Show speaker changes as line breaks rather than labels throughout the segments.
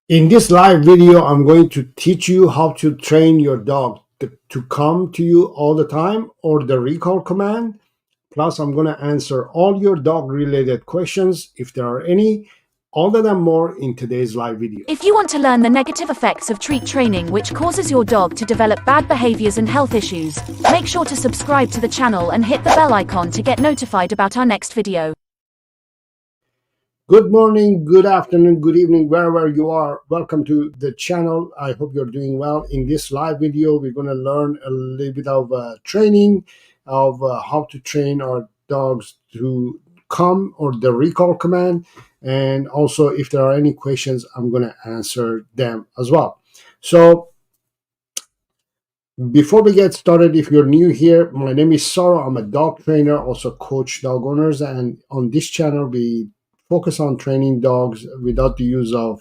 In this live video, I'm going to teach you how to train your dog to come to you all the time, or the recall command. Plus, I'm going to answer all your dog related questions if there are any. All that and more in today's live video.
If you want to learn the negative effects of treat training, which causes your dog to develop bad behaviors and health issues, make sure to subscribe to the channel and hit the bell icon to get notified about our next video.
Good morning, good afternoon, good evening, wherever you are. Welcome to the channel. I hope you're doing well. In this live video, we're going to learn a little bit of training of how to train our dogs to come, or the recall command. And also, if there are any questions, I'm going to answer them as well. So before we get started, if you're new here, my name is Saro. I'm a dog trainer, also coach dog owners. And on this channel, we focus on training dogs without the use of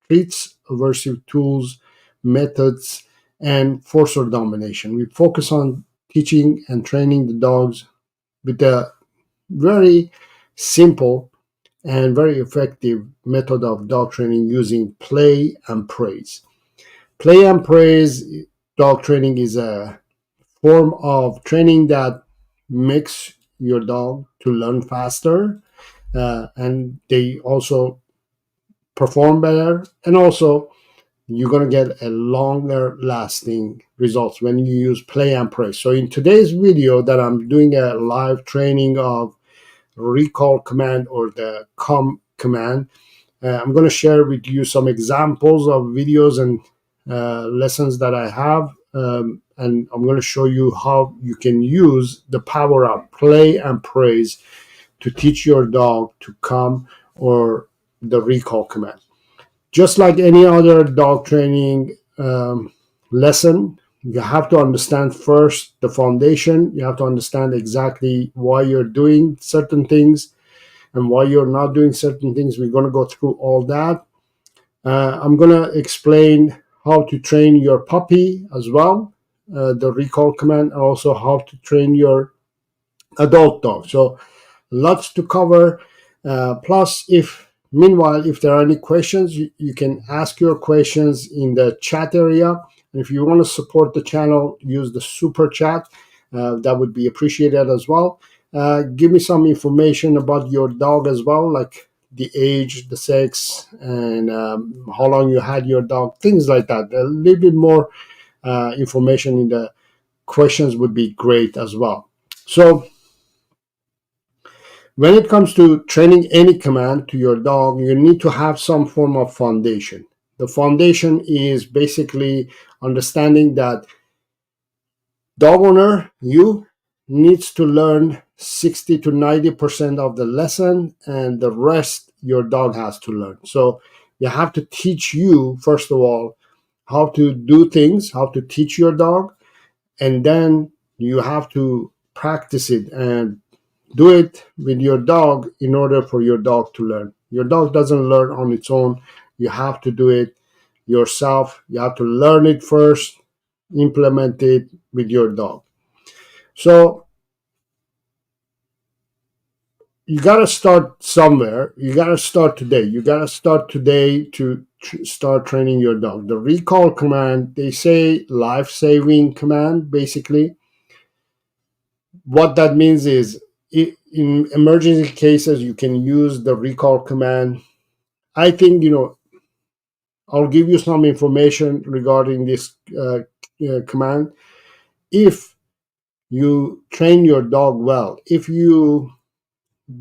treats, aversive tools, methods, and force or domination. We focus on teaching and training the dogs with a very simple and very effective method of dog training using play and praise. Play and praise dog training is a form of training that makes your dog to learn faster, and they also perform better, and also you're going to get a longer lasting results when you use play and praise. So in today's video that I'm doing a live training of recall command, or the come command, I'm going to share with you some examples of videos and lessons that I have, and I'm going to show you how you can use the power of play and praise to teach your dog to come, or the recall command. Just like any other dog training lesson, you have to understand first the foundation. You have to understand exactly why you're doing certain things and why you're not doing certain things. We're going to go through all that. I'm going to explain how to train your puppy as well, the recall command, and also how to train your adult dog. So lots to cover. Plus, meanwhile, if there are any questions, you can ask your questions in the chat area. And if you want to support the channel, use the super chat. That would be appreciated as well. Give me some information about your dog as well, like the age, the sex, and how long you had your dog, things like that. A little bit more information in the questions would be great as well. So when it comes to training any command to your dog, you need to have some form of foundation. The foundation is basically understanding that dog owner, you needs to learn 60 to 90% of the lesson, and the rest your dog has to learn. So you have to teach you, first of all, how to do things, how to teach your dog, and then you have to practice it and do it with your dog in order for your dog to learn. Your dog doesn't learn on its own. You have to do it yourself. You have to learn it first, implement it with your dog. So you got to start somewhere. You got to start today. You got to start today to start training your dog. The recall command, they say life-saving command, basically. What that means is, in emergency cases, you can use the recall command. I think, I'll give you some information regarding this command. If you train your dog well, if you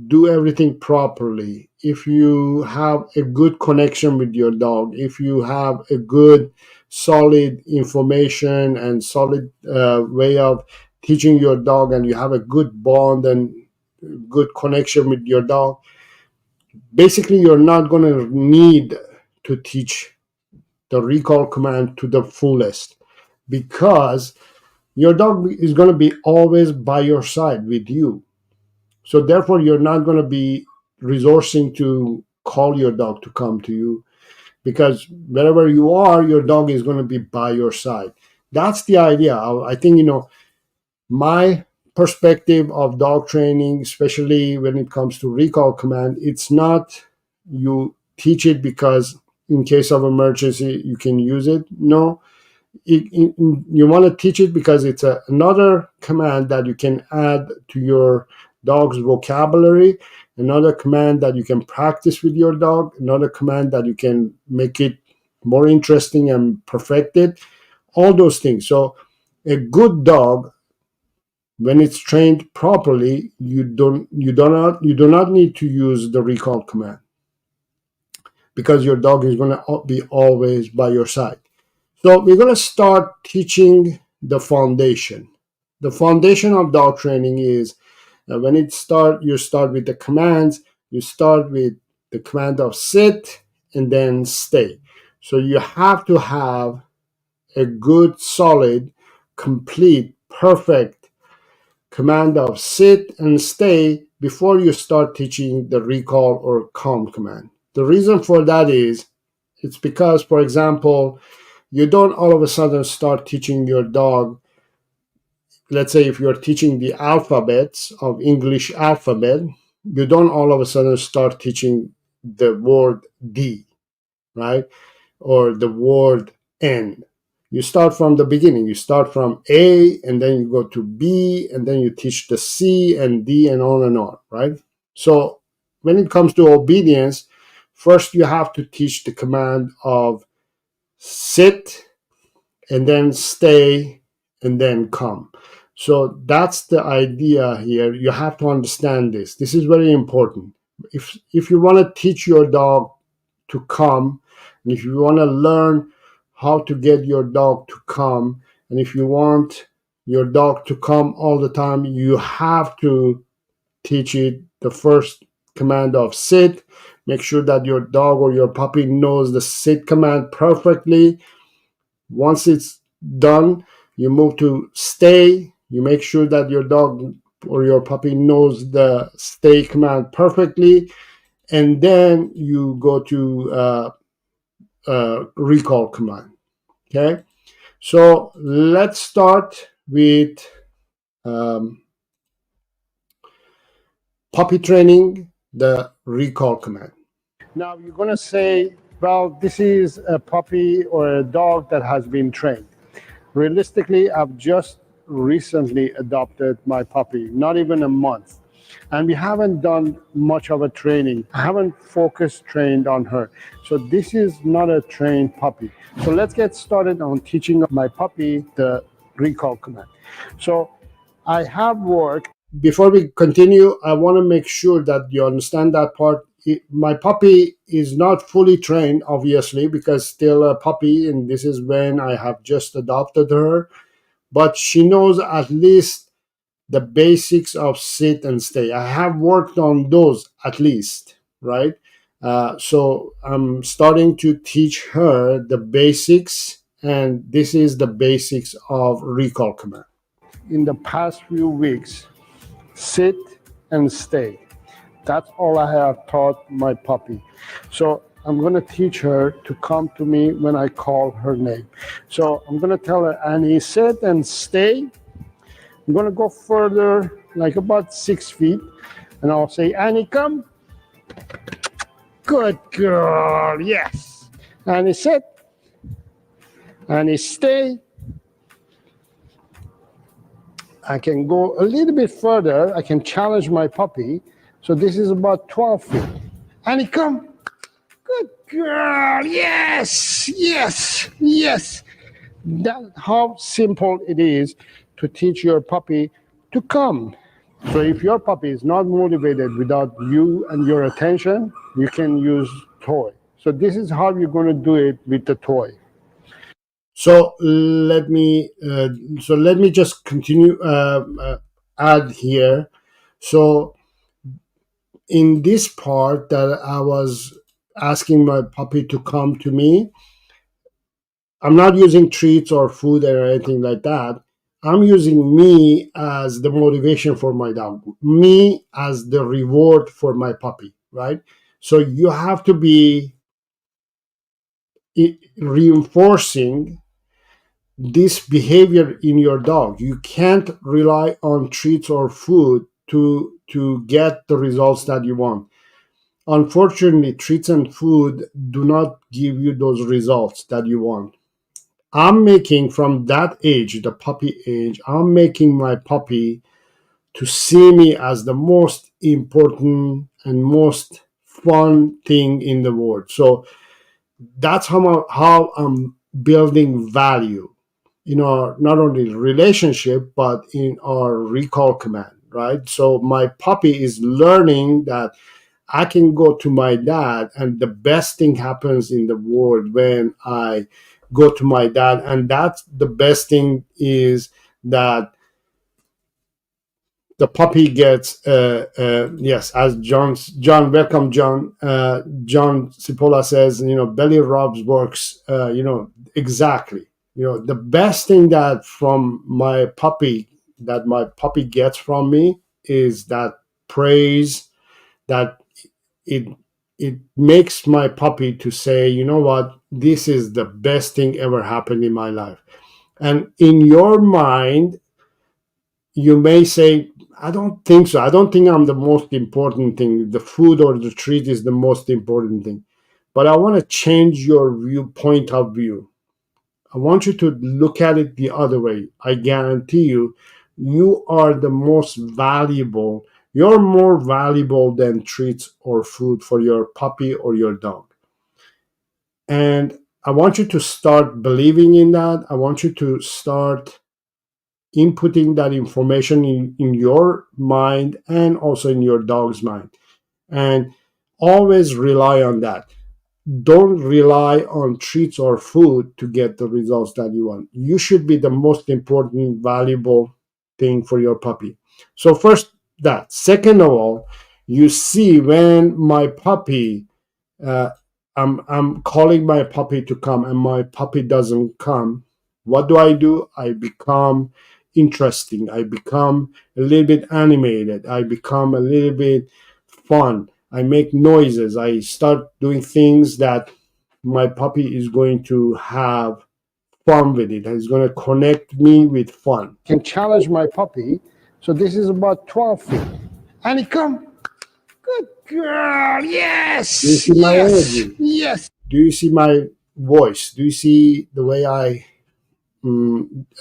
do everything properly, if you have a good connection with your dog, if you have a good, solid information and solid way of teaching your dog, and you have a good bond and good connection with your dog, basically you're not going to need to teach the recall command to the fullest, because your dog is going to be always by your side with you. So therefore, you're not going to be resourcing to call your dog to come to you, because wherever you are, your dog is going to be by your side. That's the idea. I think, my perspective of dog training, especially when it comes to recall command, it's not you teach it because in case of emergency you can use it. No, you want to teach it because it's another command that you can add to your dog's vocabulary, another command that you can practice with your dog, another command that you can make it more interesting and perfect it, all those things. So a good dog, when it's trained properly, you do not need to use the recall command, because your dog is going to be always by your side. So we're going to start teaching the foundation. The foundation of dog training is when you start with the commands. You start with the command of sit and then stay. So you have to have a good, solid, complete, perfect command of sit and stay before you start teaching the recall or calm command. The reason for that is it's because, for example, you don't all of a sudden start teaching your dog. Let's say if you're teaching the alphabets of English alphabet, you don't all of a sudden start teaching the word D, right? Or the word N. You start from the beginning. You start from A, and then you go to B, and then you teach the C and D and on, right? So when it comes to obedience, first you have to teach the command of sit, and then stay, and then come. So that's the idea here. You have to understand this. This is very important. If you want to teach your dog to come, and if you want to learn how to get your dog to come, and if you want your dog to come all the time, you have to teach it the first command of sit. Make sure that your dog or your puppy knows the sit command perfectly. Once it's done, you move to stay. You make sure that your dog or your puppy knows the stay command perfectly. And then you go to recall command. Okay. So let's start with puppy training, the recall command. Now you're going to say, well, this is a puppy or a dog that has been trained. Realistically, I've just recently adopted my puppy, not even a month. And we haven't done much of a training. I haven't focused trained on her. So this is not a trained puppy. So let's get started on teaching my puppy the recall command. So I have worked. Before we continue, I want to make sure that you understand that part. My puppy is not fully trained, obviously, because still a puppy, and this is when I have just adopted her. But she knows at least the basics of sit and stay. I have worked on those at least, right? So I'm starting to teach her the basics, and this is the basics of recall command. In the past few weeks, sit and stay. That's all I have taught my puppy. So I'm going to teach her to come to me when I call her name. So I'm going to tell her, Annie, sit and stay. I'm going to go further, like about 6 feet, and I'll say, Annie, come. Good girl, yes. Annie, sit. Annie, stay. I can go a little bit further. I can challenge my puppy. So this is about 12 feet. Annie, come. Good girl. Yes, yes, yes. That's how simple it is to teach your puppy to come. So if your puppy is not motivated without you and your attention, you can use toy. So this is how you're going to do it with the toy. So let me just continue add here. So in this part that I was asking my puppy to come to me, I'm not using treats or food or anything like that. I'm using me as the motivation for my dog, me as the reward for my puppy, right? So you have to be reinforcing this behavior in your dog. You can't rely on treats or food to get the results that you want. Unfortunately, treats and food do not give you those results that you want. I'm making from that age, the puppy age, I'm making my puppy to see me as the most important and most fun thing in the world. So that's how I'm building value in our not only relationship but in our recall command, right? So my puppy is learning that I can go to my dad, and the best thing happens in the world when I go to my dad. And that's the best thing is that the puppy gets, yes, as John, welcome, John. John Cipolla says, belly rubs works, exactly. The best thing that from my puppy, that my puppy gets from me is that praise, that it it makes my puppy to say, you know what, this is the best thing ever happened in my life. And in your mind, you may say, I don't think so. I don't think I'm the most important thing. The food or the treat is the most important thing. But I want to change your viewpoint of view. I want you to look at it the other way. I guarantee you, you are the most valuable. You're more valuable than treats or food for your puppy or your dog. And I want you to start believing in that. I want you to start inputting that information in your mind and also in your dog's mind. And always rely on that. Don't rely on treats or food to get the results that you want. You should be the most important, valuable thing for your puppy. So, first, that. Second of all, you see when my puppy, uh, I'm calling my puppy to come and my puppy doesn't come, what do? I become interesting. I become a little bit animated. I become a little bit fun. I make noises. I start doing things that my puppy is going to have fun with it. He's going to connect me with fun. Can challenge my puppy. So this is about 12 feet. And he come. Good girl. Yes. Do you see my energy? Yes. Do you see my voice? Do you see the way I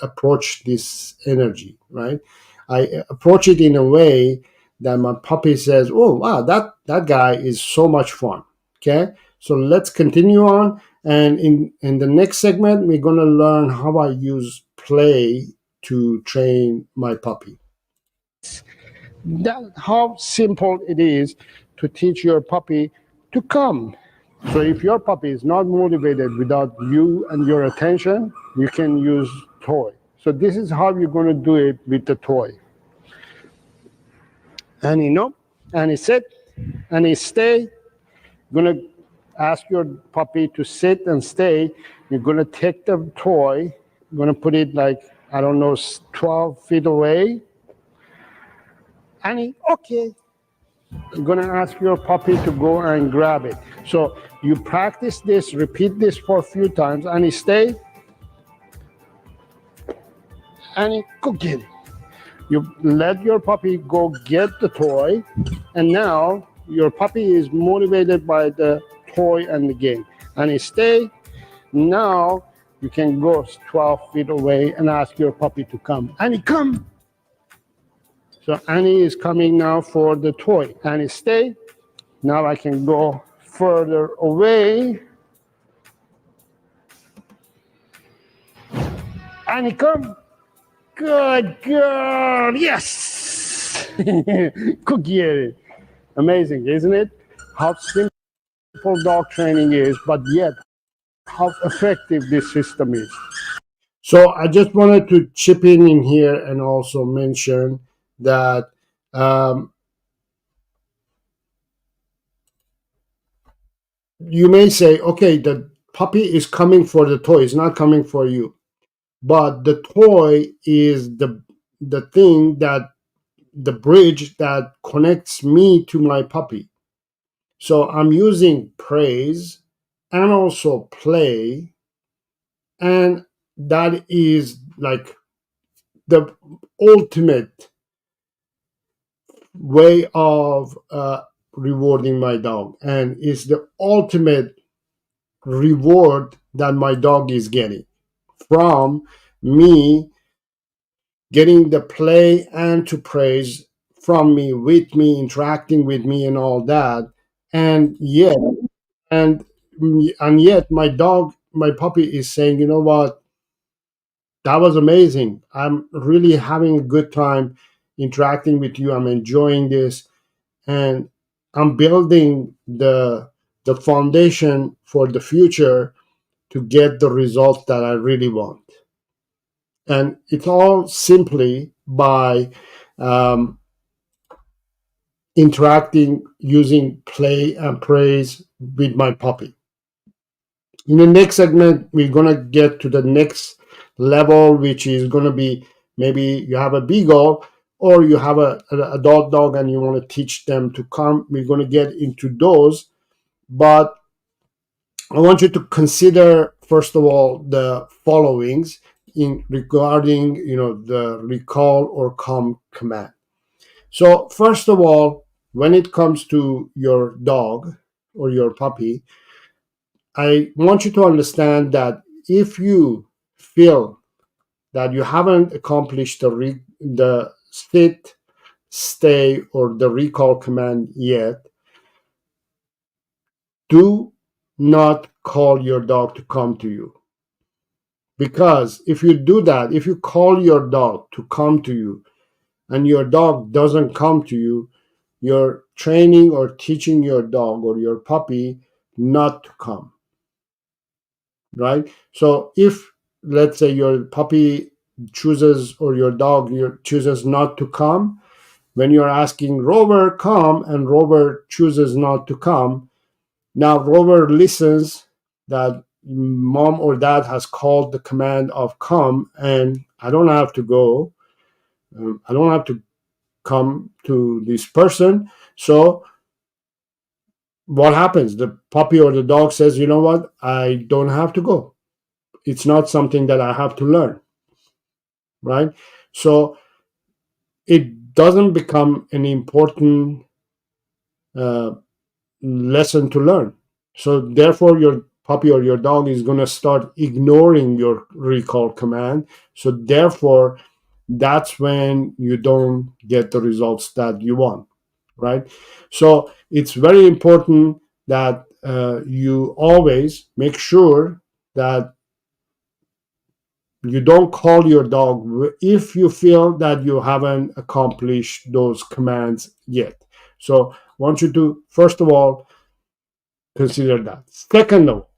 approach this energy, right? I approach it in a way that my puppy says, "Oh wow, that guy is so much fun." Okay, so let's continue on, and in the next segment, we're gonna learn how I use play to train my puppy. That how simple it is to teach your puppy to come. So if your puppy is not motivated without you and your attention, you can use toy. So this is how you're going to do it with the toy. And and he sit, and he stay. You're going to ask your puppy to sit and stay. You're going to take the toy, you're going to put it like, I don't know, 12 feet away. And okay. You're going to ask your puppy to go and grab it. So you practice this, repeat this for a few times, and he stay, and he go get it. You let your puppy go get the toy, and now your puppy is motivated by the toy and the game. And he stay. Now you can go 12 feet away and ask your puppy to come. And he come. So Annie is coming now for the toy. Annie stay. Now I can go further away. Annie come. Good girl. Yes. Cookie. Amazing, isn't it? How simple dog training is, but yet how effective this system is. So I just wanted to chip in here and also mention that you may say, okay, the puppy is coming for the toy, it's not coming for you. But the toy is the thing that the bridge that connects me to my puppy. So I'm using praise and also play, and that is like the ultimate way of rewarding my dog, and it's the ultimate reward that my dog is getting from me, getting the play and to praise from me, with me, interacting with me, and all that. And yet, and and yet, my dog, my puppy, is saying, you know what, that was amazing. I'm really having a good time interacting with you. I'm enjoying this, and I'm building the foundation for the future to get the results that I really want. And it's all simply by um, interacting using play and praise with my puppy. In the next segment, we're going to get to the next level, which is going to be maybe you have a beagle or you have an adult dog and you want to teach them to come. We're going to get into those. But I want you to consider, first of all, the followings in regarding, the recall or come command. So first of all, when it comes to your dog or your puppy, I want you to understand that if you feel that you haven't accomplished the sit, stay, or the recall command yet, do not call your dog to come to you. Because if you do that, if you call your dog to come to you and your dog doesn't come to you, you're training or teaching your dog or your puppy not to come, right? So if, let's say, your puppy chooses or your dog chooses not to come, when you're asking Rover, come, and Rover chooses not to come, now Rover listens that mom or dad has called the command of come, and I don't have to go. I don't have to come to this person. So what happens? The puppy or the dog says, you know what? I don't have to go. It's not something that I have to learn, right? So it doesn't become an important uh, lesson to learn. So therefore, your puppy or your dog is going to start ignoring your recall command. So therefore, that's when you don't get the results that you want, right? So it's very important that you always make sure that you don't call your dog if you feel that you haven't accomplished those commands yet. So I want you to, first of all, consider that. Second, though,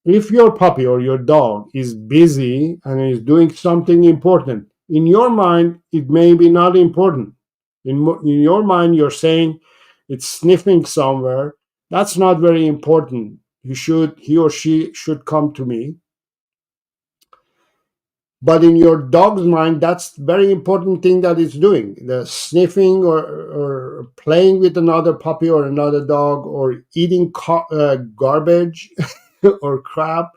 if your puppy or your dog is busy and is doing something important, in your mind, it may be not important. In your mind, you're saying it's sniffing somewhere. That's not very important. He or she should come to me. But in your dog's mind, that's very important thing that it's doing. The sniffing or playing with another puppy or another dog or eating garbage or crap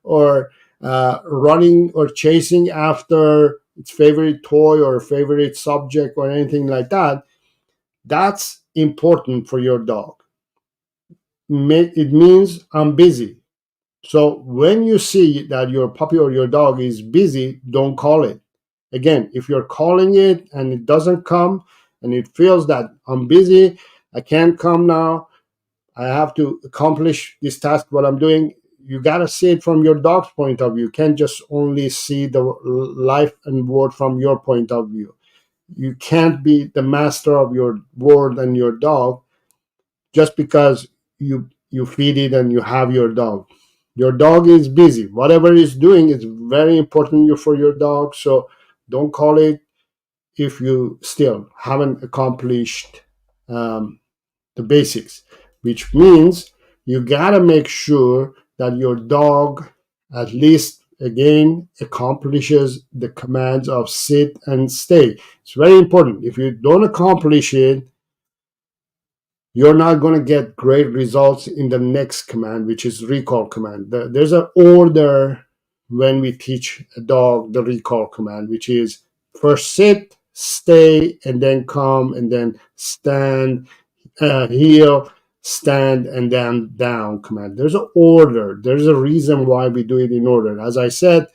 or running or chasing after its favorite toy or favorite subject or anything like that, that's important for your dog. It means I'm busy. So when you see that your puppy or your dog is busy, don't call it. Again, if you're calling it and it doesn't come and it feels that I'm busy, I can't come now, I have to accomplish this task, what I'm doing, you got to see it from your dog's point of view. You can't just only see the life and world from your point of view. You can't be the master of your world and your dog just because you feed it and you have your dog. Your dog is busy. Whatever it's doing is very important for your dog. So don't call it if you still haven't accomplished the basics, which means you gotta make sure that your dog at least again accomplishes the commands of sit and stay. It's very important. If you don't accomplish it, you're not going to get great results in the next command, which is recall command. There's an order when we teach a dog the recall command, which is first sit, stay, and then come, and then stand, heel, stand, and then down command. There's an order. There's a reason why we do it in order. As I said,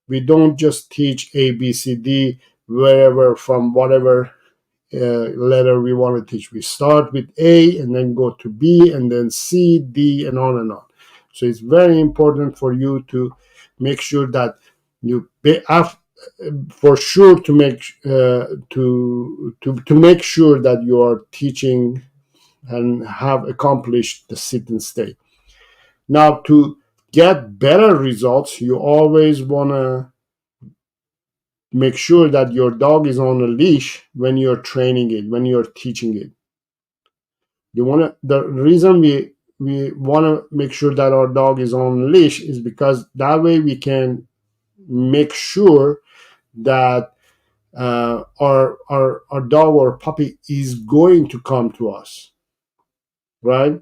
we don't just teach A, B, C, D, wherever, from whatever letter we want to teach. We start with A and then go to B and then C, D, and on and on. So it's very important for you to make sure that you for sure to make to make sure that you are teaching and have accomplished the sit and stay. Now, to get better results, you always want to make sure that your dog is on a leash when you're training it, when you're teaching it. The reason we want to make sure that our dog is on a leash is because that way we can make sure that our dog or puppy is going to come to us, right?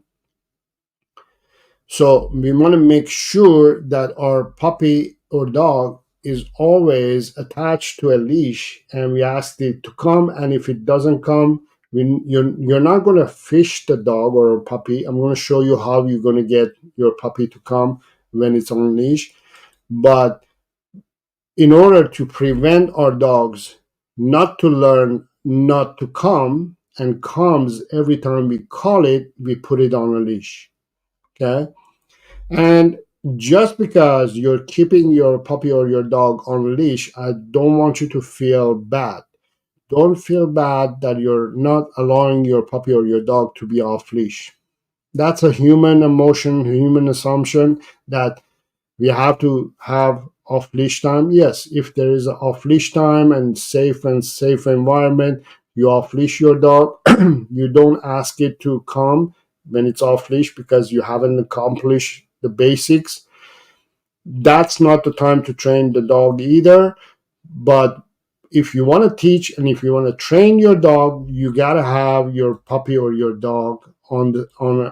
So we want to make sure that our puppy or dog is always attached to a leash, and we ask it to come. And if it doesn't come, you're not going to fish the dog or puppy. I'm going to show you how you're going to get your puppy to come when it's on leash. But in order to prevent our dogs not to learn not to come and comes every time we call it, we put it on a leash. Okay? And just because you're keeping your puppy or your dog on a leash, I don't want you to feel bad. Don't feel bad that you're not allowing your puppy or your dog to be off leash. That's a human emotion, human assumption that we have to have off leash time. Yes, if there is an off leash time and safe environment, you off leash your dog. You don't ask it to come when it's off leash because you haven't accomplished the basics. That's not the time to train the dog either. But if you want to teach and if you want to train your dog, you got to have your puppy or your dog on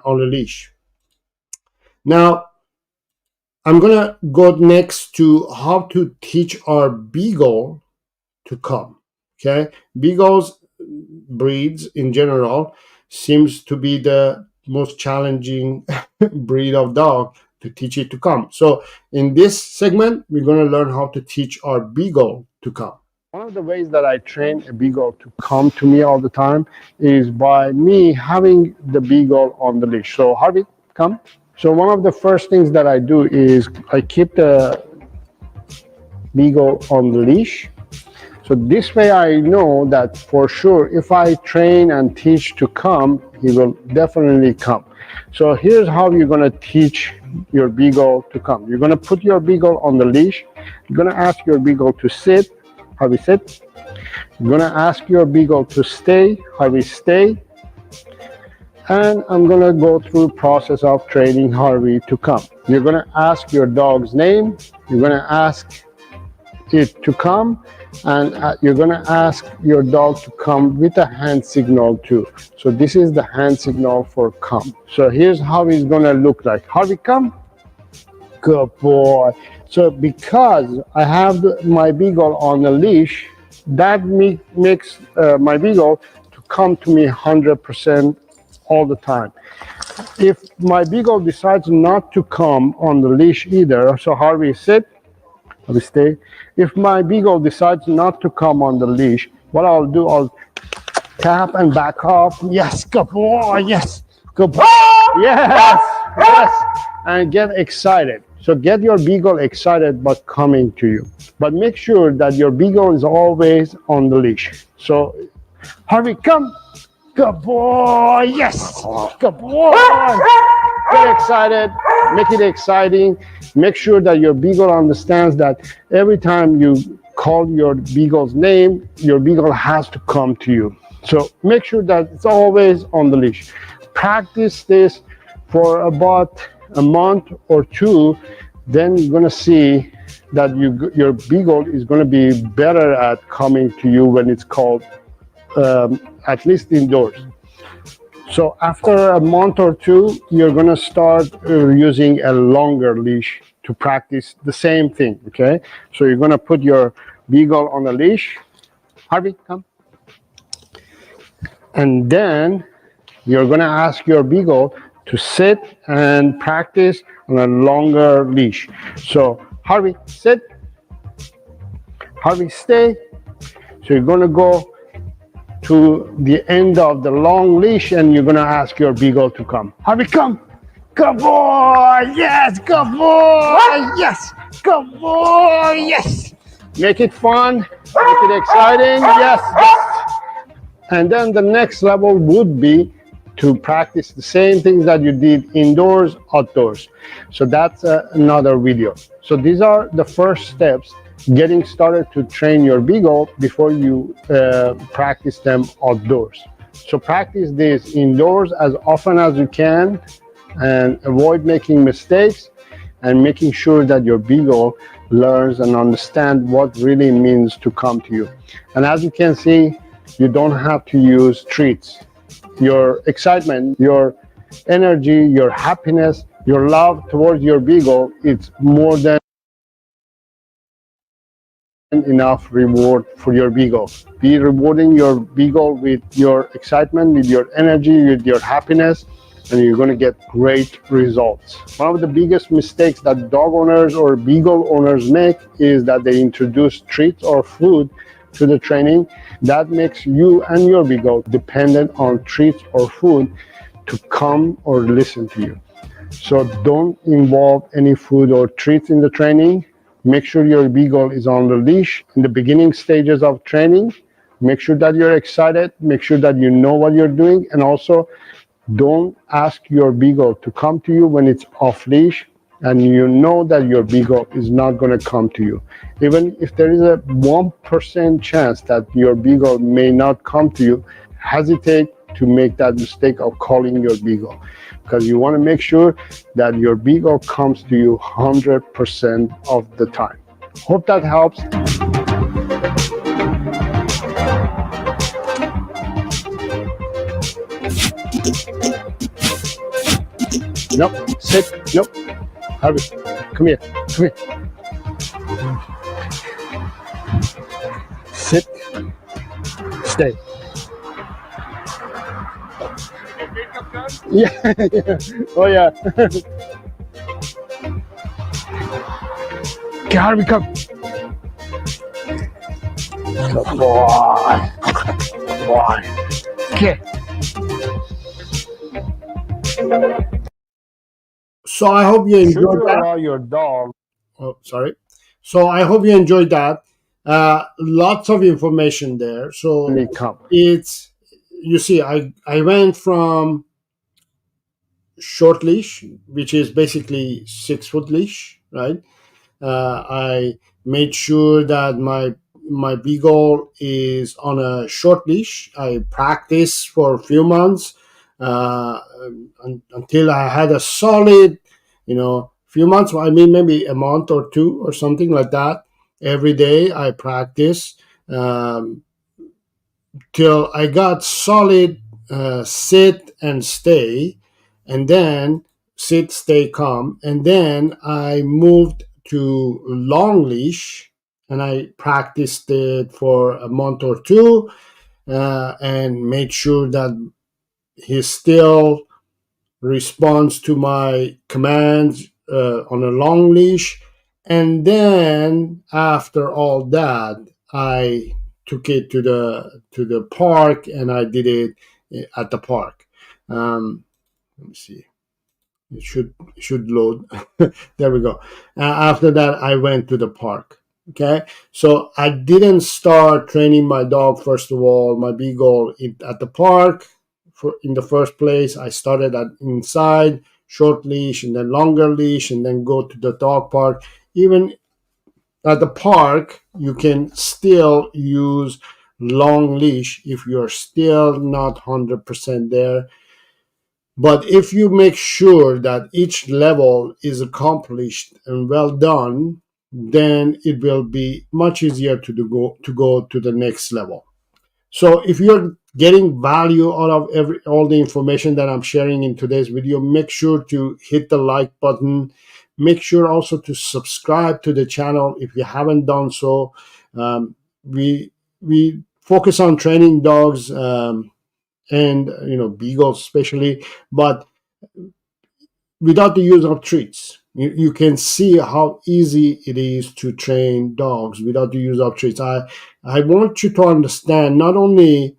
a leash. Now, I'm going to go next to how to teach our beagle to come. Okay? Beagles breeds in general seems to be the most challenging breed of dog to teach it to come. So in this segment, we're going to learn how to teach our beagle to come. One of the ways that I train a beagle to come to me all the time is by me having the beagle on the leash. So Harvey, come. So one of the first things that I do is I keep the beagle on the leash. So this way I know that for sure if I train and teach to come, he will definitely come. So here's how you're going to teach your beagle to come. You're going to put your beagle on the leash. You're going to ask your beagle to sit. Harvey, sit. You're going to ask your beagle to stay. Harvey, stay. And I'm going to go through process of training Harvey to come. You're going to ask your dog's name. You're going to ask it to come, and you're going to ask your dog to come with a hand signal too. So this is the hand signal for come. So here's how it's going to look like. Harvey, come. Good boy. So because I have my beagle on a leash, that makes my beagle to come to me 100% all the time. If my beagle decides not to come on the leash either, so Harvey, sit. Harvey, stay. If my beagle decides not to come on the leash, what I'll do, I'll tap and back off. Yes, good boy. Yes, good boy. Yes, yes, and get excited. So get your beagle excited about coming to you. But make sure that your beagle is always on the leash. So Harvey, come. Good boy. Yes. Good boy. Get excited. Make it exciting. Make sure that your beagle understands that every time you call your beagle's name, your beagle has to come to you. So make sure that it's always on the leash. Practice this for about a month or two. Then you're going to see that your beagle is going to be better at coming to you when it's called, at least indoors. So after a month or two, you're going to start using a longer leash to practice the same thing, okay? So you're going to put your beagle on a leash. Harvey, come. And then You're going to ask your beagle to sit and practice on a longer leash. So Harvey, sit. Harvey, stay. So you're going to go to the end of the long leash and you're going to ask your beagle to come. Harvey, come. Good boy. Yes. Good boy. Yes. Good boy. Yes. Make it fun. Make it exciting. Yes. And then the next level would be to practice the same things that you did indoors, outdoors. So that's another video. So these are the first steps getting started to train your beagle before you practice them outdoors. So practice this indoors as often as you can and avoid making mistakes and making sure that your beagle learns and understands what really means to come to you. And as you can see, you don't have to use treats. Your excitement, your energy, your happiness, your love towards your beagle, it's more than enough reward for your beagle. Be rewarding your beagle with your excitement, with your energy, with your happiness, and you're going to get great results. One of the biggest mistakes that dog owners or beagle owners make is that they introduce treats or food to the training. That makes you and your beagle dependent on treats or food to come or listen to you. So don't involve any food or treats in the training. Make sure your beagle is on the leash in the beginning stages of training. Make sure that you're excited. Make sure that you know what you're doing. And also, don't ask your beagle to come to you when it's off leash and you know that your beagle is not going to come to you. Even if there is a 1% chance that your beagle may not come to you, hesitate to make that mistake of calling your beagle, because you want to make sure that your beagle comes to you 100% of the time. Hope that helps. Nope, sit, nope. Harvey, come here, come here. Sit, stay. Yeah, yeah. Oh yeah. Okay, Harvey, come. Good boy. Good boy. Okay. So I hope you enjoyed that. Allow your dog. Oh, sorry. So I hope you enjoyed that. Lots of information there. So it's, you see, I went from short leash, which is basically 6-foot leash, right? I made sure that my beagle is on a short leash. I practiced for a few months until I had a solid, few months. I mean, maybe a month or two or something like that. Every day I practice till I got solid sit and stay, and then sit, stay, come, and then I moved to long leash and I practiced it for a month or two and made sure that he still responds to my commands on a long leash. And then after all that, I took it to the park and I did it at the park. Let me see. It should load. There we go. After that, I went to the park. Okay, so I didn't start training my dog, first of all, my beagle, at the park. In the first place, I started at inside, short leash, and then longer leash, and then go to the dog park. Even at the park, you can still use long leash if you're still not 100% there. But if you make sure that each level is accomplished and well done, then it will be much easier to go to the next level. So if you're getting value out of all the information that I'm sharing in today's video, make sure to hit the like button. Make sure also to subscribe to the channel if you haven't done so. We focus on training dogs and beagles especially, but without the use of treats. You can see how easy it is to train dogs without the use of treats. I want you to understand not only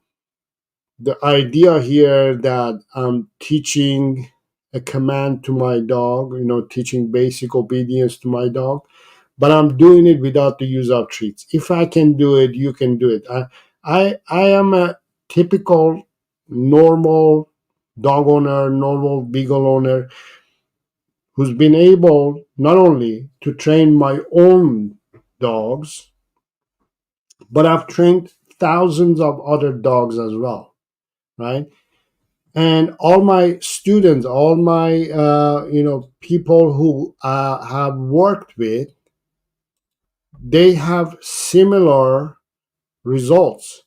the idea here that I'm teaching a command to my dog, teaching basic obedience to my dog, but I'm doing it without the use of treats. If I can do it, you can do it. I am a typical normal dog owner, normal beagle owner who's been able not only to train my own dogs, but I've trained thousands of other dogs as well, right? And all my students, all my people who have worked with, they have similar results.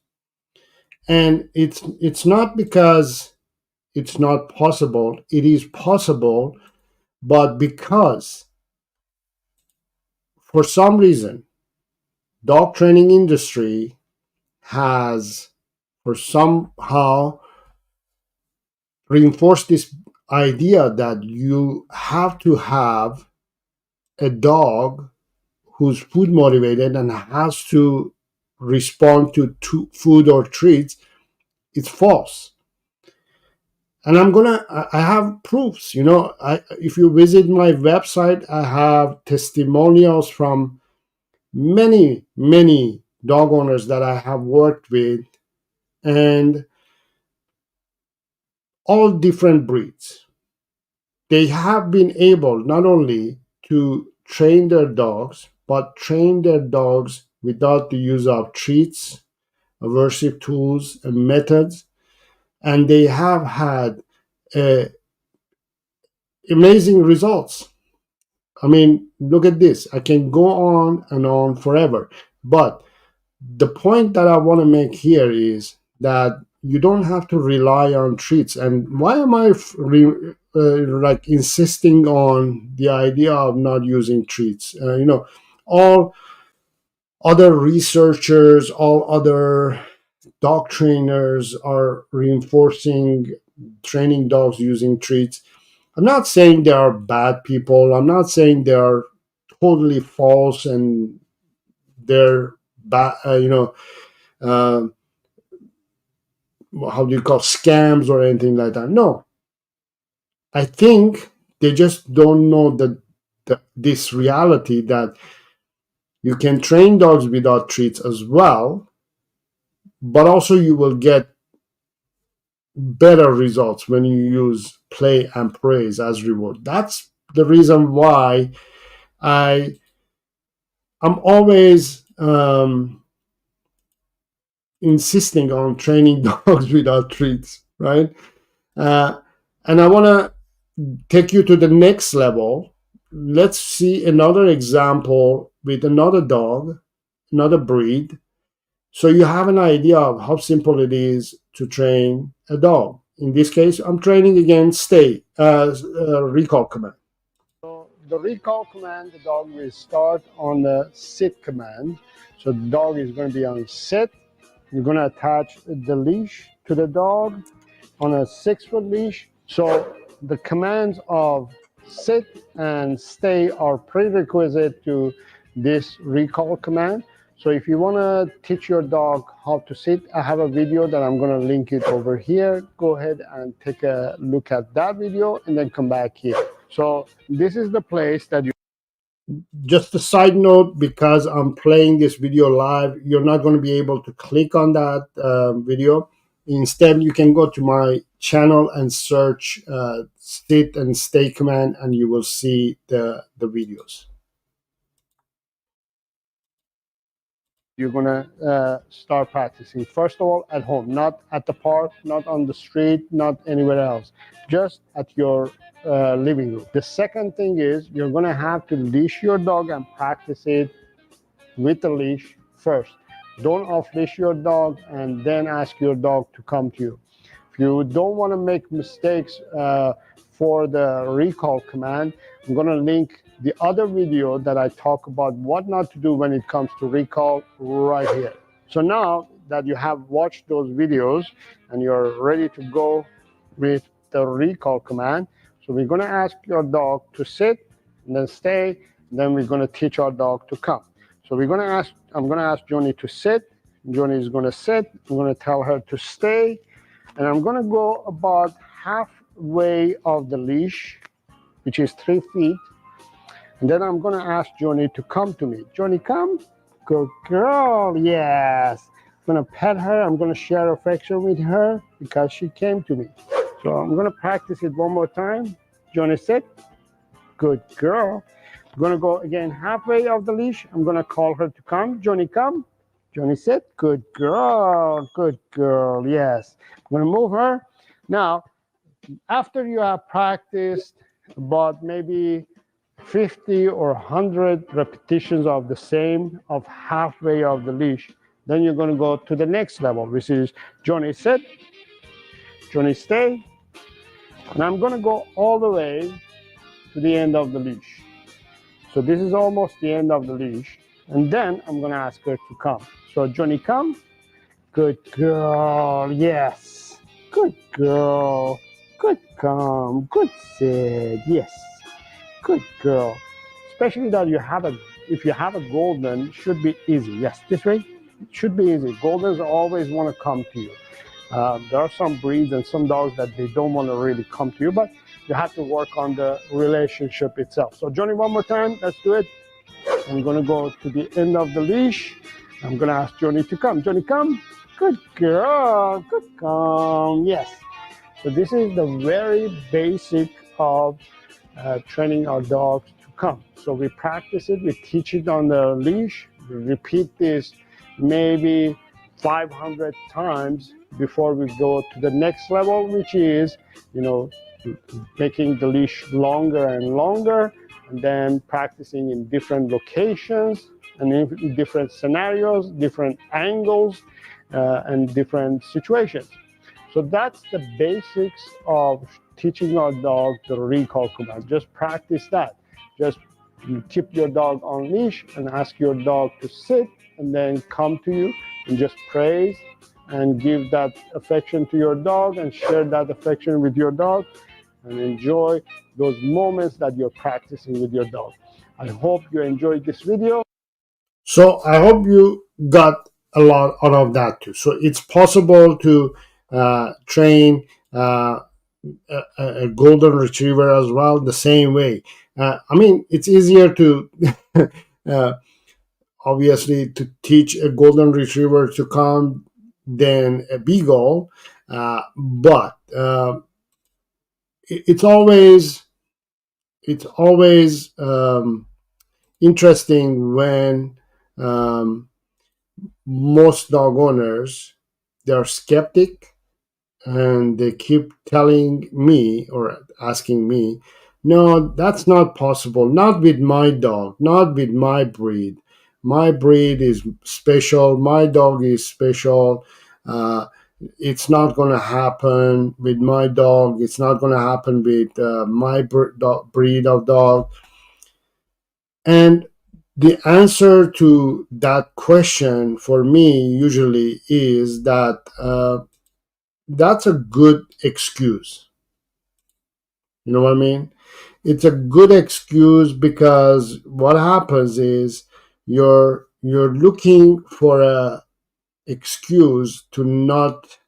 And it's not because it's not possible. It is possible, but because for some reason dog training industry has for somehow reinforced this idea that you have to have a dog who's food motivated and has to respond to food or treats. It's false. And I have proofs. If you visit my website, I have testimonials from many dog owners that I have worked with, and all different breeds. They have been able not only to train their dogs, but train their dogs without the use of treats, aversive tools, and methods. And they have had uh, amazing results. I mean, look at this. I can go on and on forever. But the point that I want to make here is that you don't have to rely on treats. And why am I like insisting on the idea of not using treats? All other researchers, all other dog trainers are reinforcing training dogs using treats. I'm not saying they are bad people. I'm not saying they are totally false and they're bad, uh, how do you call scams or anything like that. No, I think they just don't know this reality that you can train dogs without treats as well, but also you will get better results when you use play and praise as reward. That's the reason why I'm always insisting on training dogs without treats, right? Uh, and I want to take you to the next level. Let's see another example with another dog, another breed. So you have an idea of how simple it is to train a dog. In this case, I'm training against stay, recall command. So the recall command, the dog will start on the sit command. So the dog is going to be on sit. You're going to attach the leash to the dog on a 6-foot leash. So the commands of sit and stay are prerequisite to this recall command. So if you want to teach your dog how to sit, I have a video that I'm going to link it over here. Go ahead and take a look at that video and then come back here. So this is the place that you... Just a side note, because I'm playing this video live, you're not going to be able to click on that video. Instead, you can go to my channel and search sit and stay command, and you will see the videos. You're going to start practicing. First of all, at home, not at the park, not on the street, not anywhere else, just at your living room. The second thing is you're going to have to leash your dog and practice it with the leash first. Don't off leash your dog and then ask your dog to come to you. If you don't want to make mistakes for the recall command, I'm going to link the other video that I talk about what not to do when it comes to recall right here. So now that you have watched those videos and you're ready to go with the recall command. So we're going to ask your dog to sit and then stay. And then we're going to teach our dog to come. So I'm going to ask Johnny to sit. Johnny is going to sit. I'm going to tell her to stay. And I'm going to go about halfway of the leash, which is 3 feet. And then I'm going to ask Johnny to come to me. Johnny, come. Good girl. Yes. I'm going to pet her. I'm going to share affection with her because she came to me. So I'm going to practice it one more time. Johnny, sit. Good girl. I'm going to go again halfway of the leash. I'm going to call her to come. Johnny, come. Johnny, sit. Good girl. Good girl. Yes. I'm going to move her. Now, after you have practiced about maybe 50 or 100 repetitions of the same of halfway of the leash, then you're going to go to the next level, which is Johnny, sit. Johnny, stay. And I'm going to go all the way to the end of the leash. So this is almost the end of the leash. And then I'm going to ask her to come. So Johnny, come. Good girl. Yes. Good girl. Good come. Good sit. Yes. Good girl. Especially that if you have a golden, it should be easy. Yes, this way. It should be easy. Goldens always want to come to you. There are some breeds and some dogs that they don't want to really come to you, but you have to work on the relationship itself. So Johnny, one more time. Let's do it. I'm going to go to the end of the leash. I'm going to ask Johnny to come. Johnny, come. Good girl. Good come. Yes. So this is the very basic of training our dogs to come. So we practice it. We teach it on the leash. We repeat this maybe 500 times before we go to the next level, which is, making the leash longer and longer, and then practicing in different locations and in different scenarios, different angles, and different situations. So that's the basics of teaching our dog the recall command. Just practice that. Just keep your dog on leash and ask your dog to sit and then come to you and just praise and give that affection to your dog and share that affection with your dog and enjoy those moments that you're practicing with your dog. I hope you enjoyed this video. So I hope you got a lot out of that too. So it's possible to train a golden retriever as well the same way. It's easier to obviously to teach a golden retriever to come than a beagle, but it's always interesting when most dog owners, they're skeptic and they keep telling me or asking me, no, that's not possible, not with my dog, not with my breed. My breed is special, my dog is special. It's not going to happen with my dog, it's not going to happen with my breed of dog. And the answer to that question for me usually is that that's a good excuse. You know what I mean? It's a good excuse because what happens is you're looking for a excuse to not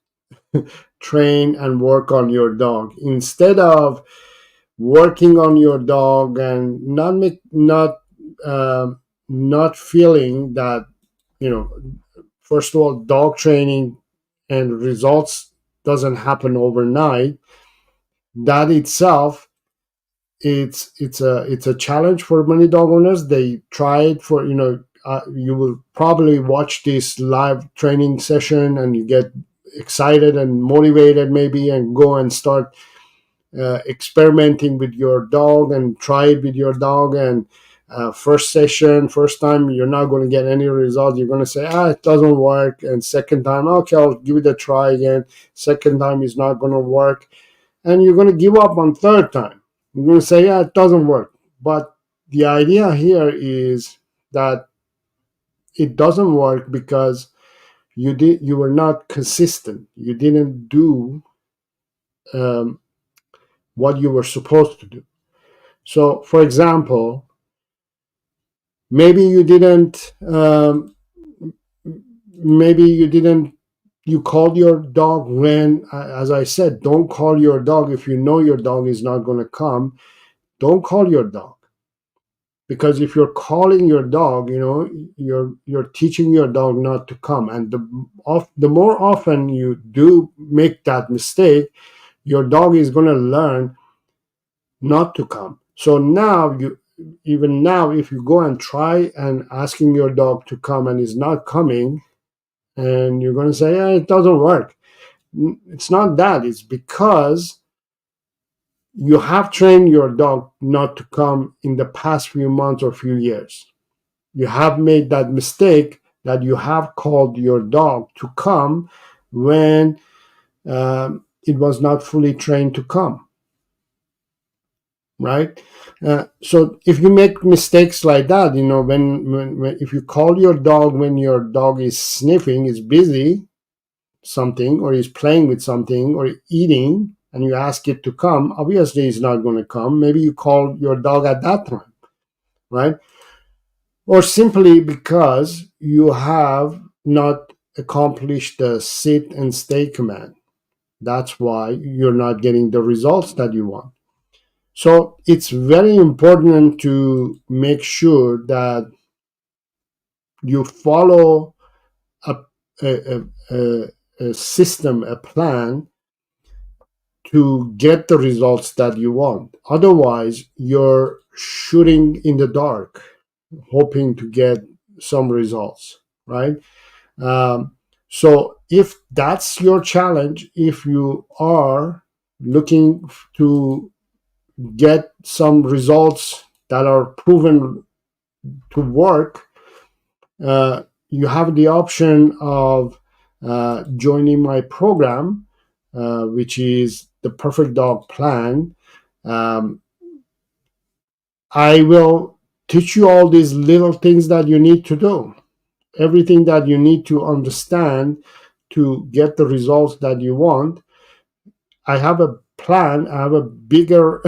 train and work on your dog instead of working on your dog and not feeling that, first of all, dog training and results doesn't happen overnight. That itself, it's a challenge for many dog owners. They try it for, you will probably watch this live training session and you get excited and motivated maybe and go and start experimenting with your dog and try it with your dog. And first time, you're not going to get any result. You're going to say, it doesn't work. And second time, okay, I'll give it a try again. Second time is not going to work. And you're going to give up on third time. You're going to say, it doesn't work. But the idea here is that it doesn't work because you were not consistent. You didn't do um, what you were supposed to do. So, for example, maybe you didn't. Maybe you didn't. You called your dog when, as I said, don't call your dog if you know your dog is not going to come. Don't call your dog, because if you're calling your dog, you're teaching your dog not to come, and the more often you do make that mistake, your dog is going to learn not to come. So now even now, if you go and try and asking your dog to come and is not coming, and you're going to say, yeah, it doesn't work. It's not that. It's because you have trained your dog not to come in the past few months or few years. You have made that mistake that you have called your dog to come when it was not fully trained to come, right? So if you make mistakes like that, when if you call your dog when your dog is sniffing, is busy something, or is playing with something, or eating, and you ask it to come, obviously it's not going to come. Maybe you call your dog at that time, right? Or simply because you have not accomplished the sit and stay command. That's why you're not getting the results that you want. So it's very important to make sure that you follow a, a, a, a system, a plan to get the results that you want. Otherwise, you're shooting in the dark, hoping to get some results, right? So if that's your challenge, if you are looking to get some results that are proven to work, you have the option of joining my program, which is the Perfect Dog Plan. Um, I will teach you all these little things that you need to do, everything that you need to understand to get the results that you want. I have a plan, I have a bigger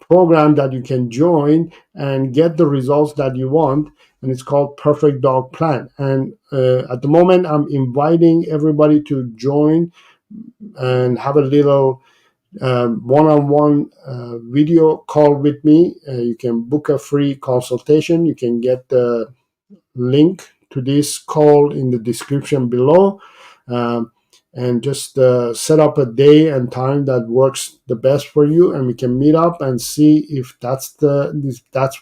program that you can join and get the results that you want, and it's called Perfect Dog Plan. And at the moment, I'm inviting everybody to join and have a little one-on-one video call with me. You can book a free consultation. You can get the link to this call in the description below, um, and just set up a day and time that works the best for you, and we can meet up and see if that's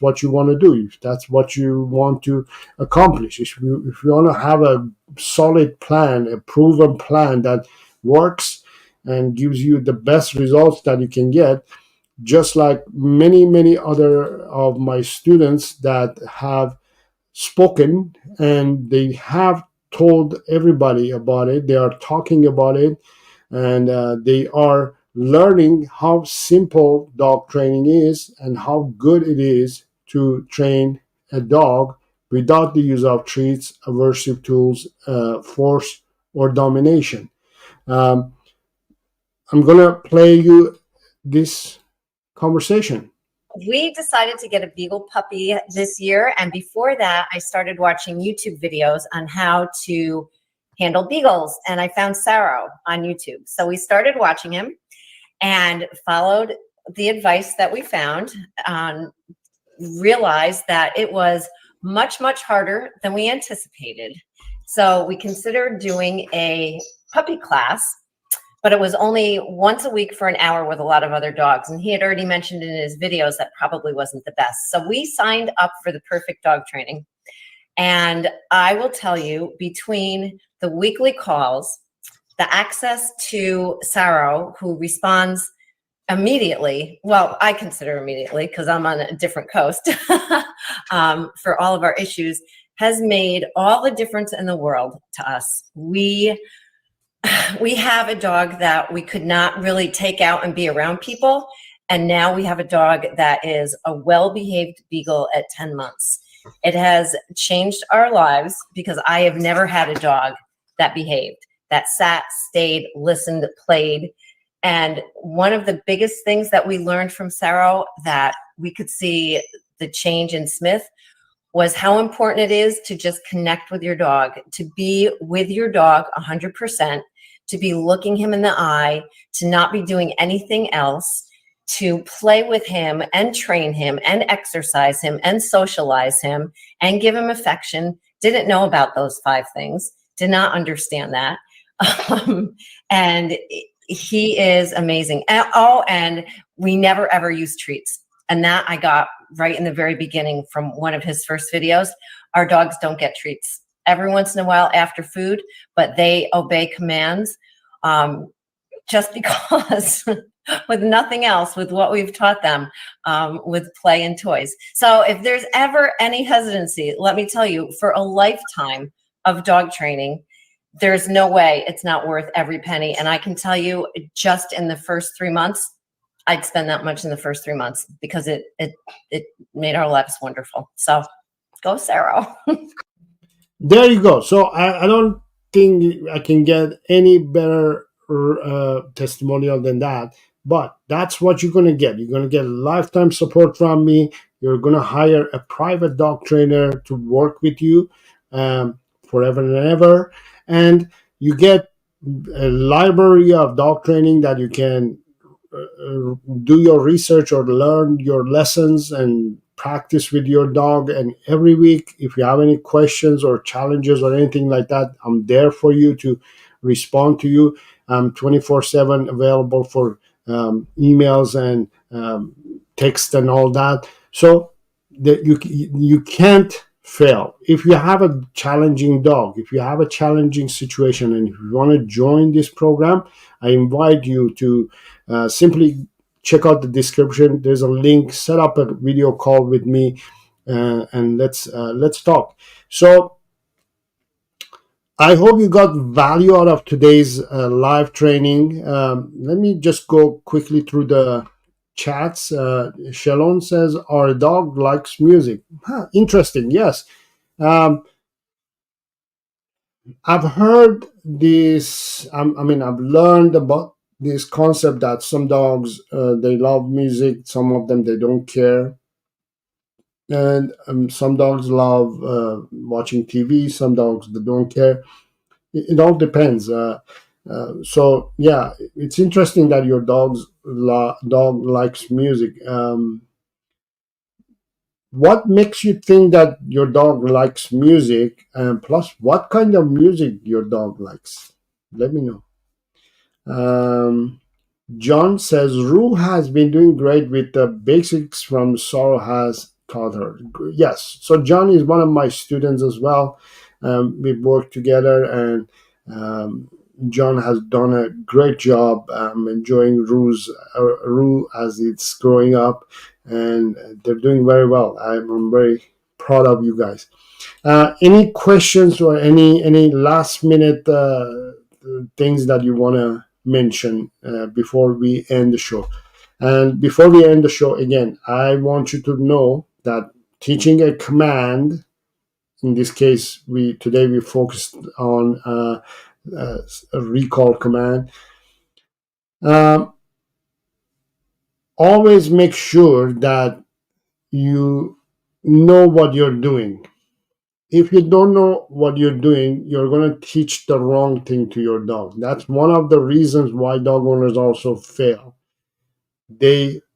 what you want to do, if that's what you want to accomplish. If you want to have a solid plan, a proven plan that works and gives you the best results that you can get, just like many other of my students that have spoken, and they have told everybody about it. They are talking about it, and they are learning how simple dog training is and how good it is to train a dog without the use of treats, aversive tools, force, or domination. Um, I'm going to play you this conversation.
We decided to get a beagle puppy this year, and before that I started watching YouTube videos on how to handle beagles, and I found Saro on YouTube. So we started watching him and followed the advice that we found, realized that it was much harder than we anticipated. So we considered doing a puppy class, but it was only once a week for an hour with a lot of other dogs. And he had already mentioned in his videos that probably wasn't the best. So we signed up for the Perfect Dog Training. And I will tell you, between the weekly calls, the access to Saro, who responds immediately, well, I consider immediately because I'm on a different coast, for all of our issues, has made all the difference in the world to us. We have a dog that we could not really take out and be around people. And now we have a dog that is a well-behaved beagle at 10 months. It has changed our lives because I have never had a dog that behaved, that sat, stayed, listened, played. And one of the biggest things that we learned from Saro that we could see the change in Smith was how important it is to just connect with your dog, to be with your dog 100%, to be looking him in the eye, to not be doing anything else, to play with him and train him and exercise him and socialize him and give him affection. Didn't know about those 5 things, did not understand that. And he is amazing. And we never ever use treats. And that I got right in the very beginning from one of his first videos. Our dogs don't get treats. Every once in a while after food, but they obey commands just because with nothing else, with what we've taught them, with play and toys. So if there's ever any hesitancy, let me tell you, for a lifetime of dog training, there's no way it's not worth every penny. And I can tell you, just in the first 3 months, I'd spend that much in the first 3 months because it made our lives wonderful. So go, Saro.
There you go. So I don't think I can get any better testimonial than that. But that's what you're going to get. You're going to get lifetime support from me. You're going to hire a private dog trainer to work with you forever and ever. And you get a library of dog training that you can do your research or learn your lessons and practice with your dog. And every week, if you have any questions or challenges or anything like that, I'm there for you to respond to you. I'm 24/7 available for emails and text and all that. So that you can't fail. If you have a challenging dog, if you have a challenging situation, and if you want to join this program, I invite you to simply check out the description. There's a link. Set up a video call with me, and let's talk. So I hope you got value out of today's live training. Let me just go quickly through the chats. Shalon says, our dog likes music. Huh, interesting. Yes. I've heard this. I've learned about this concept that some dogs, they love music. Some of them, they don't care. And some dogs love watching TV. Some dogs, they don't care. It all depends. So yeah, it's interesting that your dog likes music. What makes you think that your dog likes music, and plus what kind of music your dog likes? Let me know. John says Rue has been doing great with the basics from Saro has taught her. Yes, so John is one of my students as well. We've worked together, and John has done a great job. Enjoying Rue as it's growing up, and they're doing very well. I'm very proud of you guys. Any questions or any last minute things that you want to mention before we end the show? And before we end the show, again, I want you to know that teaching a command, in this case, today we focused on a recall command. Always make sure that you know what you're doing. If you don't know what you're doing, you're going to teach the wrong thing to your dog. That's one of the reasons why dog owners also fail.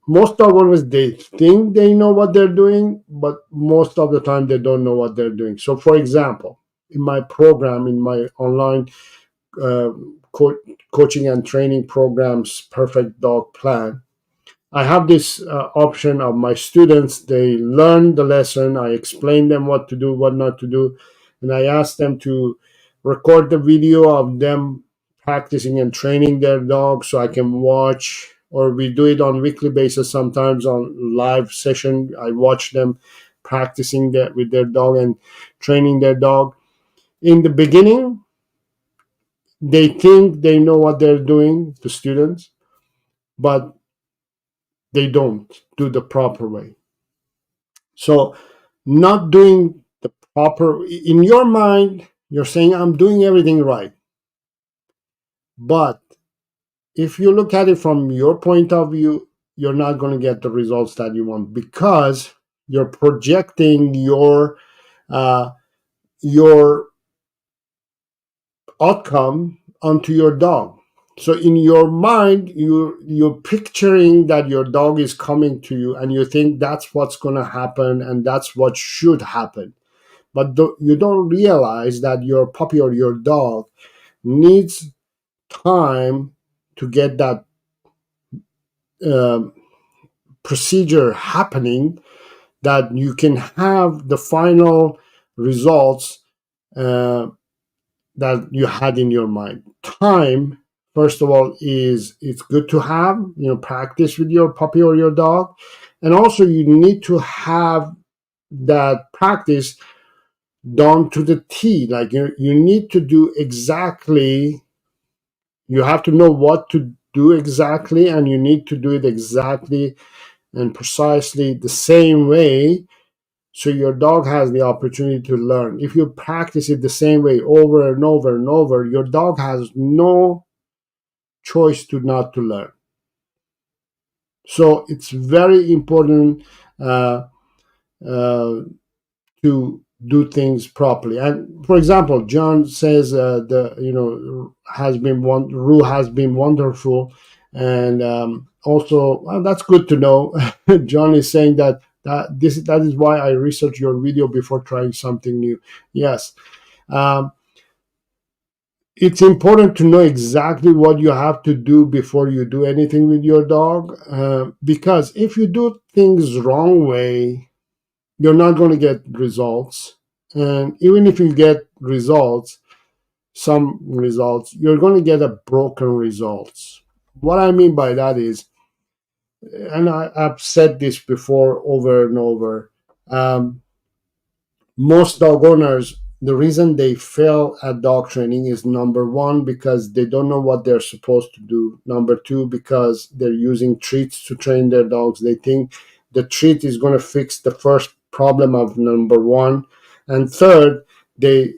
Most dog owners, they think they know what they're doing, but most of the time they don't know what they're doing. So for example, in my program, in my online coaching and training programs, Perfect Dog Plan, I have this option of my students. They learn the lesson. I explain them what to do, what not to do. And I ask them to record the video of them practicing and training their dog so I can watch, or we do it on weekly basis, sometimes on live session. I watch them practicing with their dog and training their dog. In the beginning, they think they know what they're doing, the students, but they don't do the proper way. So not doing the proper, in your mind, You're saying, I'm doing everything right. But if you look at it from your point of view, you're not going to get the results that you want because you're projecting uh, your outcome onto your dog. So in your mind, you're picturing that your dog is coming to you, and you think that's what's going to happen, and that's what should happen. But you don't realize that your puppy or your dog needs time to get that um procedure happening, that you can have the final results uh, that you had in your mind. Time, first of all, is it's good to have, practice with your puppy or your dog. And also you need to have that practice done to the T. Like you need to do exactly, you have to know what to do exactly, and you need to do it exactly and precisely the same way, so your dog has the opportunity to learn. If you practice it the same way over and over and over, your dog has no choice to not to learn. So it's very important uh, uh, to do things properly. And for example, John says the has been Rue has been wonderful, and also, well, that's good to know. John is saying that is why I research your video before trying something new. Yes, um, it's important to know exactly what you have to do before you do anything with your dog, because if you do things wrong way, you're not going to get results. And even if you get some results, you're going to get a broken results. What I mean by that is, and I've said this before over and over, most dog owners, the reason they fail at dog training is, number one, because they don't know what they're supposed to do. Number two, because they're using treats to train their dogs. They think the treat is going to fix the first problem of number one. And third, they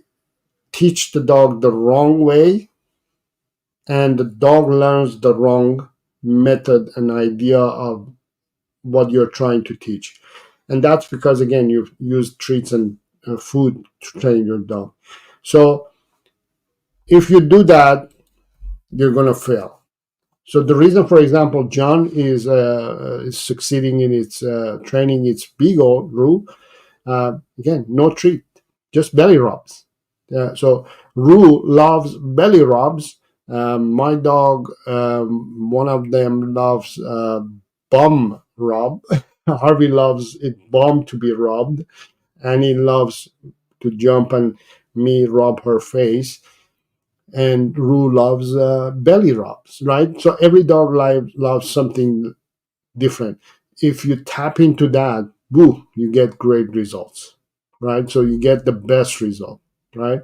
teach the dog the wrong way, and the dog learns the wrong method and idea of what you're trying to teach. And that's because, again, you've used treats and food to train your dog. So if you do that, you're going to fail. So the reason, for example, John is succeeding in its training its beagle Rue, again, no treat, just belly rubs. So Rue loves belly rubs. My dog, one of them loves bum rub. Harvey loves it bum to be rubbed, and he loves to jump and me rub her face. And Rue loves belly rubs, right? So every dog loves something different. If you tap into that, boo, you get great results, right? So you get the best result, right?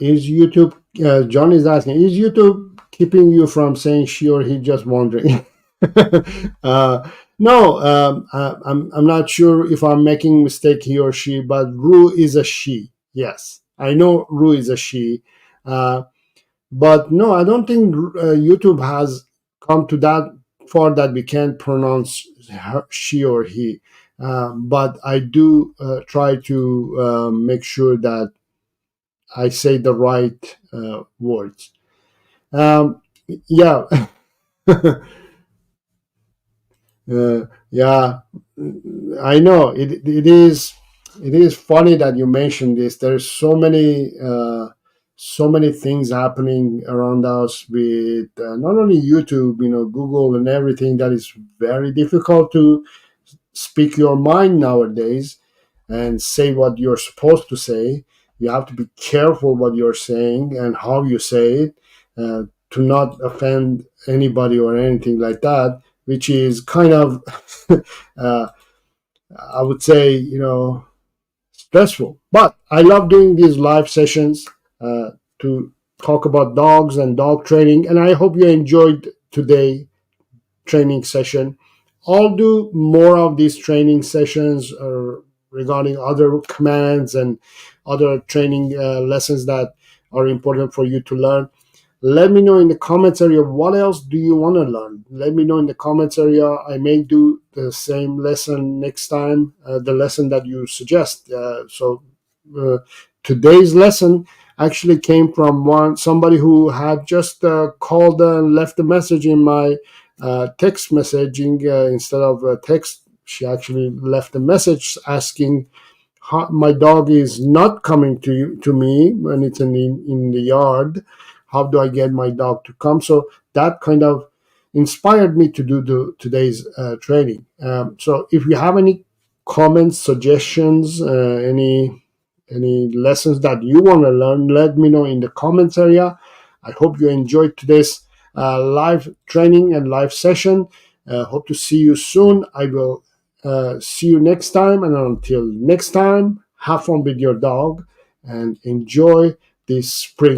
Is YouTube, John is asking, is YouTube keeping you from saying she or he, just wondering? No, I'm not sure if I'm making mistake, he or she, but Rue is a she. Yes, I know Rue is a she. But no, I don't think YouTube has come to that far that we can pronounce her, she or he. But I do try to make sure that I say the right words. Um, yeah, yeah, I know it is funny that you mentioned this. There's so many things happening around us with not only YouTube, Google and everything, that is very difficult to speak your mind nowadays and say what you're supposed to say. You have to be careful what you're saying and how you say it, to not offend anybody or anything like that, which is kind of, uh, I would say, stressful. But I love doing these live sessions to talk about dogs and dog training, and I hope you enjoyed today training session. I'll do more of these training sessions regarding other commands and other training lessons that are important for you to learn. Let me know in the comments area, what else do you want to learn. Let me know in the comments area. I may do the same lesson next time, the lesson that you suggest. Uh, Today's lesson actually came from somebody who had just called and left a message in my text messaging. Instead of text, she actually left a message asking, my dog is not coming to me when it's in the yard. How do I get my dog to come? So that kind of inspired me to do today's training. So if you have any comments, suggestions, any lessons that you want to learn, let me know in the comments area. I hope you enjoyed today's live training and live session. Hope to see you soon. I will see you next time. And until next time, have fun with your dog and enjoy this spring.